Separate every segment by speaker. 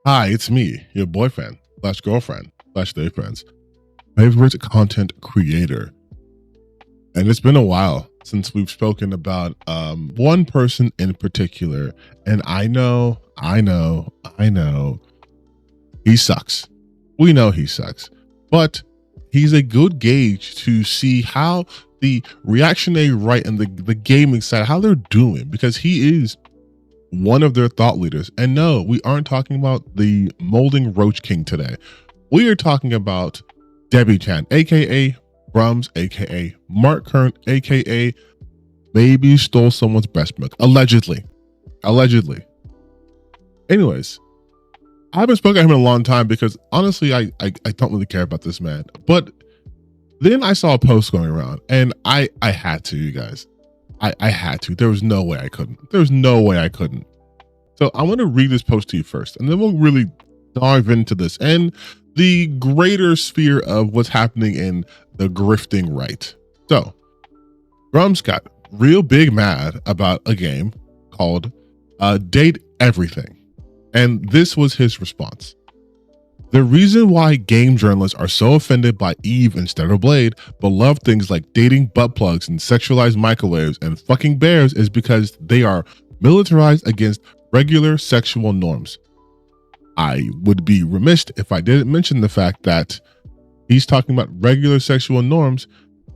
Speaker 1: Hi, it's me, your boyfriend slash girlfriend slash day friends, favorite content creator. And it's been a while since we've spoken about one person in particular. And I know, he sucks. We know he sucks, but he's a good gauge to see how the reactionary right and the gaming side, how they're doing, because he is one of their thought leaders. And no, we aren't talking about the molding Roach King today. We are talking about Debbie Chan, aka Grummz, aka Mark Kern, aka maybe stole someone's breast milk. Allegedly. Anyways, I haven't spoken to him in a long time because honestly, I don't really care about this man. But then I saw a post going around and I had to, you guys. I had to. There was no way I couldn't. So I want to read this post to you first, and then we'll really dive into this and the greater sphere of what's happening in the grifting right. So Grummz got real big mad about a game called Date Everything. And this was his response. The reason why game journalists are so offended by Eve instead of Blade, but love things like dating butt plugs and sexualized microwaves and fucking bears is because they are militarized against regular sexual norms. I would be remiss if I didn't mention the fact that he's talking about regular sexual norms,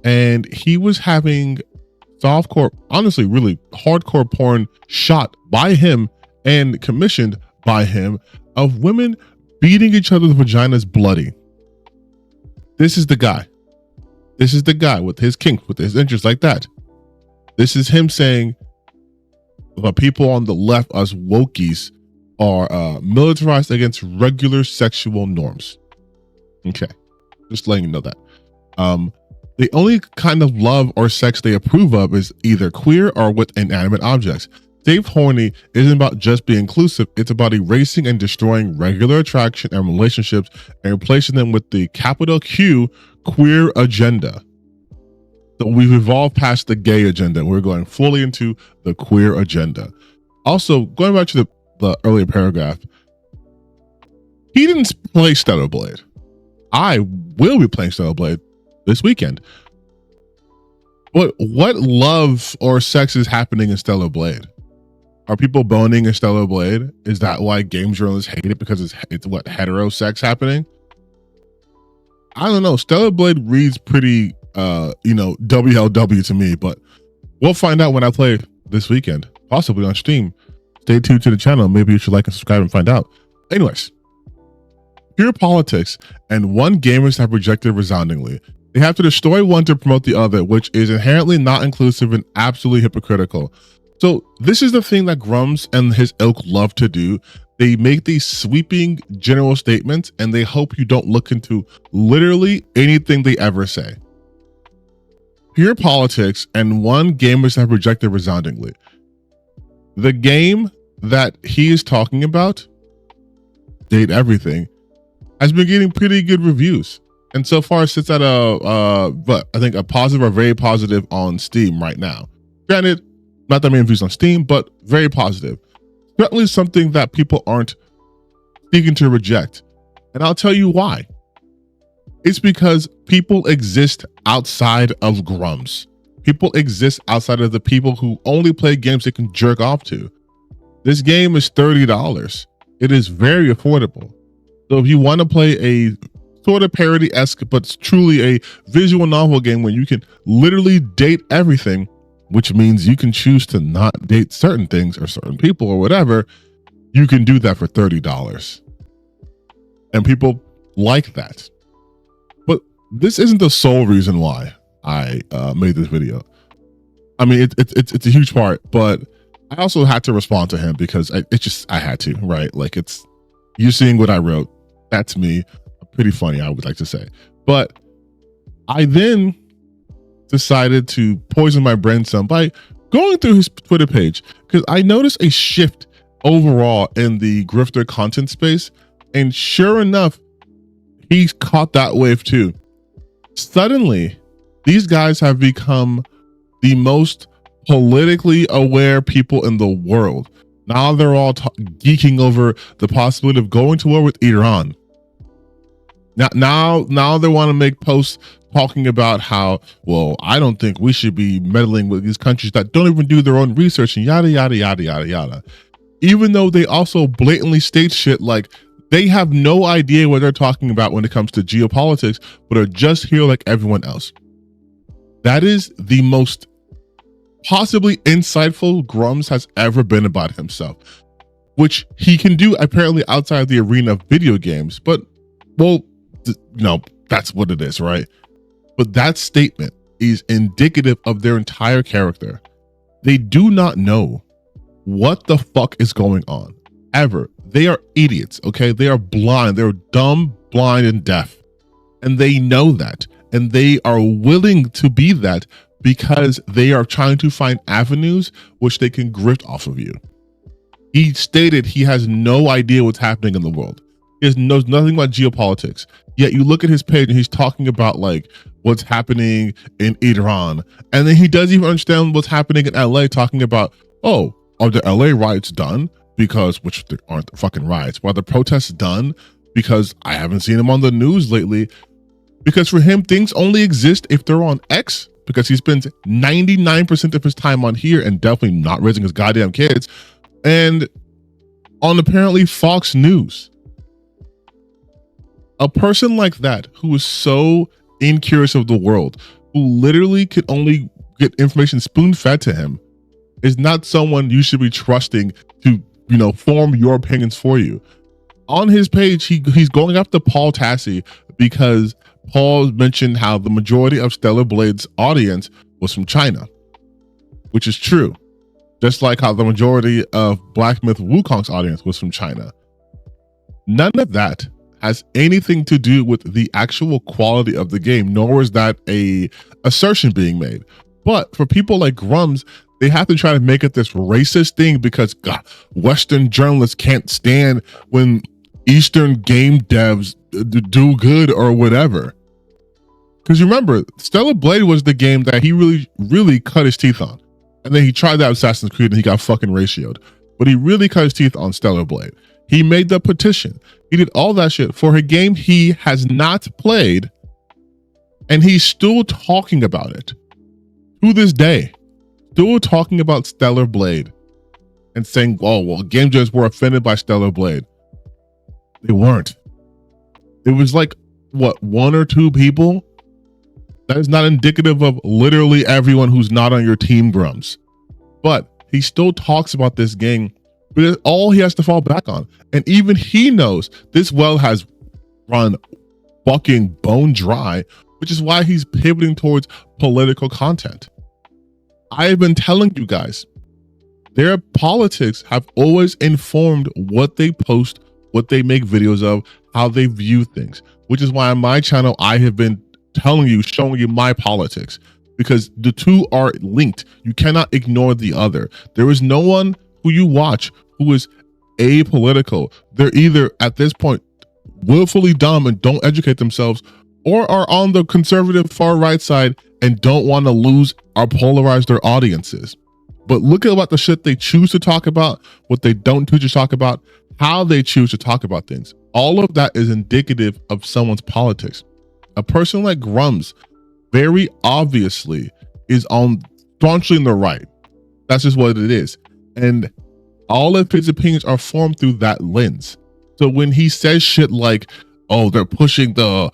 Speaker 1: and he was having softcore, honestly, really hardcore porn shot by him and commissioned by him of women beating each other's vaginas bloody. This is the guy. This is the guy with his kinks, with his interests like that. This is him saying the people on the left, us wokies, are militarized against regular sexual norms. Okay, just letting you know that. The only kind of love or sex they approve of is either queer or with inanimate objects. Dave Horny isn't about just being inclusive, it's about erasing and destroying regular attraction and relationships and replacing them with the capital Q queer agenda. So we've evolved past the gay agenda. We're going fully into the queer agenda. Also, going back to the earlier paragraph, he didn't play Stellar Blade. I will be playing Stellar Blade this weekend. What love or sex is happening in Stellar Blade? Are people boning in Stellar Blade? Is that why game journalists hate it, because it's what, hetero sex happening? I don't know. Stellar Blade reads pretty WLW to me, but we'll find out when I play this weekend, possibly on Steam. Stay tuned to the channel. Maybe you should like and subscribe and find out. Anyways, pure politics, and one gamers have rejected resoundingly. They have to destroy one to promote the other, which is inherently not inclusive and absolutely hypocritical. So this is the thing that Grummz and his ilk love to do. They make these sweeping general statements and they hope you don't look into literally anything they ever say. Pure politics, and one gamers have rejected resoundingly. The game that he is talking about, Date Everything, has been getting pretty good reviews. And so far sits at I think a positive or very positive on Steam right now. Granted, not that many reviews on Steam, but very positive. Certainly something that people aren't seeking to reject. And I'll tell you why. It's because people exist outside of Grummz. People exist outside of the people who only play games they can jerk off to. This game is $30. It is very affordable. So if you want to play a sort of parody-esque, but it's truly a visual novel game where you can literally date everything, which means you can choose to not date certain things or certain people or whatever, you can do that for $30. And people like that. But this isn't the sole reason why I made this video. I mean, it's a huge part, but I also had to respond to him because I had to, right? Like, you seeing what I wrote, that's me. Pretty funny, I would like to say. But I then decided to poison my brain some by going through his Twitter page, because I noticed a shift overall in the grifter content space, and sure enough, he's caught that wave too. Suddenly, these guys have become the most politically aware people in the world. Now they're all geeking over the possibility of going to war with Iran. Now they want to make posts talking about how, well, I don't think we should be meddling with these countries that don't even do their own research and yada, yada, yada, yada, yada. Even though they also blatantly state shit like they have no idea what they're talking about when it comes to geopolitics, but are just here like everyone else. That is the most possibly insightful Grummz has ever been about himself, which he can do apparently outside the arena of video games. But, well, no, that's what it is, right? But that statement is indicative of their entire character. They do not know what the fuck is going on, ever. They are idiots, okay? They are blind. They're dumb, blind, and deaf. And they know that. And they are willing to be that because they are trying to find avenues which they can grift off of you. He stated he has no idea what's happening in the world. He knows nothing about geopolitics. Yet you look at his page and he's talking about like what's happening in Iran. And then he doesn't even understand what's happening in LA, talking about, oh, are the LA riots done? Because, which there aren't fucking riots. Are the protests done? Because I haven't seen them on the news lately. Because for him, things only exist if they're on X, because he spends 99% of his time on here and definitely not raising his goddamn kids, and on apparently Fox News. A person like that who is so incurious of the world, who literally could only get information spoon-fed to him, is not someone you should be trusting to, you know, form your opinions for you. On his page, he's going after Paul Tassi because Paul mentioned how the majority of Stellar Blade's audience was from China, which is true. Just like how the majority of Black Myth Wukong's audience was from China. None of that has anything to do with the actual quality of the game, nor is that a assertion being made. But for people like Grummz, they have to try to make it this racist thing because God, Western journalists can't stand when Eastern game devs do good or whatever. Because remember, Stellar Blade was the game that he really cut his teeth on. And then he tried that Assassin's Creed and he got fucking ratioed. But he really cut his teeth on Stellar Blade. He made the petition. He did all that shit for a game he has not played. And he's still talking about it. To this day. Still talking about Stellar Blade. And saying, oh, well, game devs were offended by Stellar Blade. They weren't. It was like, what, 1 or 2 people? That is not indicative of literally everyone who's not on your team, Grummz. But he still talks about this game, but it's all he has to fall back on. And even he knows this well has run fucking bone dry, which is why he's pivoting towards political content. I have been telling you guys, their politics have always informed what they post, what they make videos of, how they view things, which is why on my channel, I have been telling you, showing you my politics, because the two are linked. You cannot ignore the other. There is no one who you watch who is apolitical. They're either at this point willfully dumb and don't educate themselves, or are on the conservative far right side and don't want to lose or polarize their audiences. But look at what the shit they choose to talk about, what they don't choose to talk about, how they choose to talk about things. All of that is indicative of someone's politics. A person like Grummz very obviously is on staunchly in the right. That's just what it is. And all of his opinions are formed through that lens. So when he says shit like, oh, they're pushing the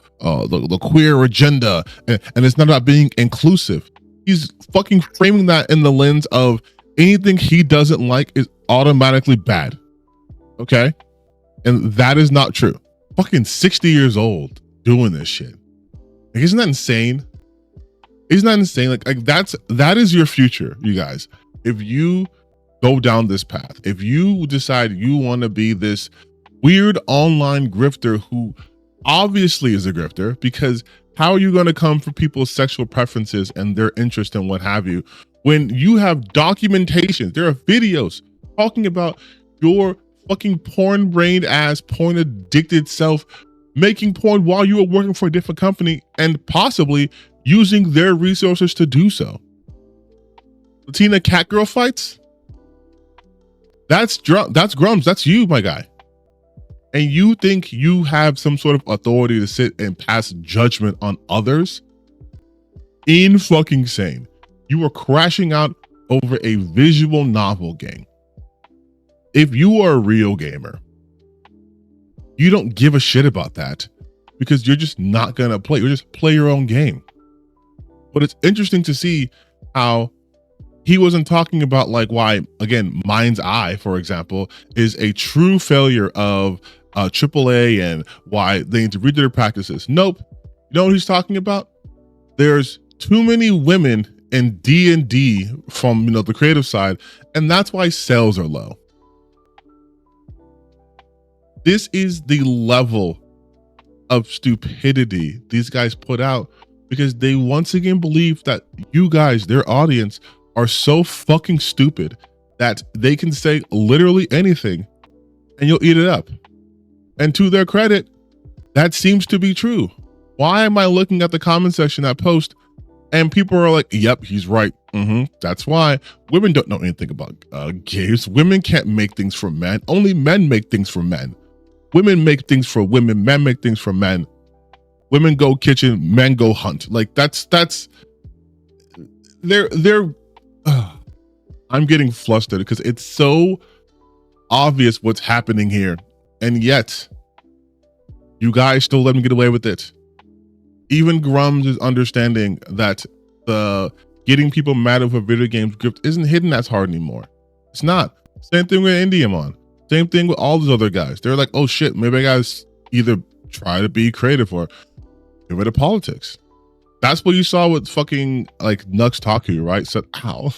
Speaker 1: queer agenda and it's not about being inclusive, he's fucking framing that in the lens of anything he doesn't like is automatically bad. Okay? And that is not true. Fucking 60 years old doing this shit. Like, isn't that insane? Isn't that insane? Like that is your future, you guys. If you go down this path, if you decide you want to be this weird online grifter who obviously is a grifter, because how are you going to come for people's sexual preferences and their interest and what have you when you have documentation? There are videos talking about your fucking porn-brained ass, porn-addicted self making porn while you were working for a different company and possibly using their resources to do so. Latina cat girl fights? That's Grummz. That's you, my guy. And you think you have some sort of authority to sit and pass judgment on others? In fucking sane. You are crashing out over a visual novel game. If you are a real gamer, you don't give a shit about that because you're just not gonna play. You're just play your own game. But it's interesting to see how he wasn't talking about like why, again, Mind's Eye, for example, is a true failure of AAA and why they need to redo their practices. Nope. You know what he's talking about? There's too many women in D&D from, you know, the creative side, and that's why sales are low. This is the level of stupidity these guys put out because they once again believe that you guys, their audience, are so fucking stupid that they can say literally anything and you'll eat it up. And to their credit, that seems to be true. Why am I looking at the comment section, that post, and people are like, yep, he's right. That's why women don't know anything about games. Women can't make things for men. Only men make things for men. Women make things for women. Men make things for men. Women go kitchen, men go hunt. Like I'm getting flustered because it's so obvious what's happening here. And yet, you guys still let me get away with it. Even Grummz is understanding that the getting people mad over video games grift isn't hidden as hard anymore. It's not. Same thing with Indiamon. Same thing with all those other guys. They're like, oh shit, maybe I gotta either try to be creative or get rid of politics. That's what you saw with fucking like Nux Taku, right? So, ow.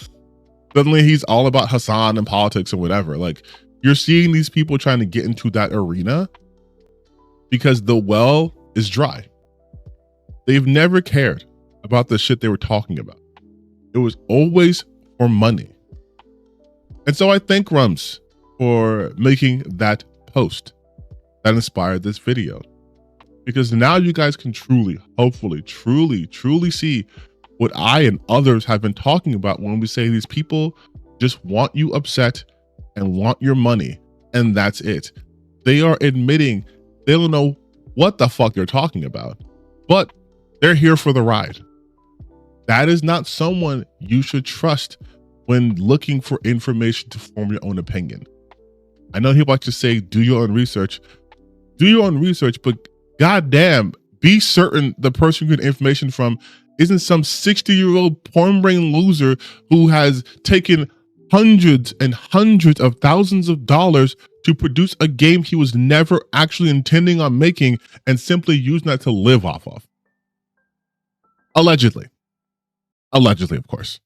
Speaker 1: Suddenly he's all about Hassan and politics and whatever. Like, you're seeing these people trying to get into that arena because the well is dry. They've never cared about the shit they were talking about. It was always for money. And so I thank Grummz for making that post that inspired this video. Because now you guys can truly, hopefully, truly see what I and others have been talking about when we say these people just want you upset and want your money, and that's it. They are admitting they don't know what the fuck they're talking about, but they're here for the ride. That is not someone you should trust when looking for information to form your own opinion. I know people like to say, do your own research. Do your own research, but goddamn, be certain the person you get information from isn't some 60-year-old porn brain loser who has taken hundreds and hundreds of thousands of dollars to produce a game he was never actually intending on making and simply using that to live off of. Allegedly. Allegedly, of course.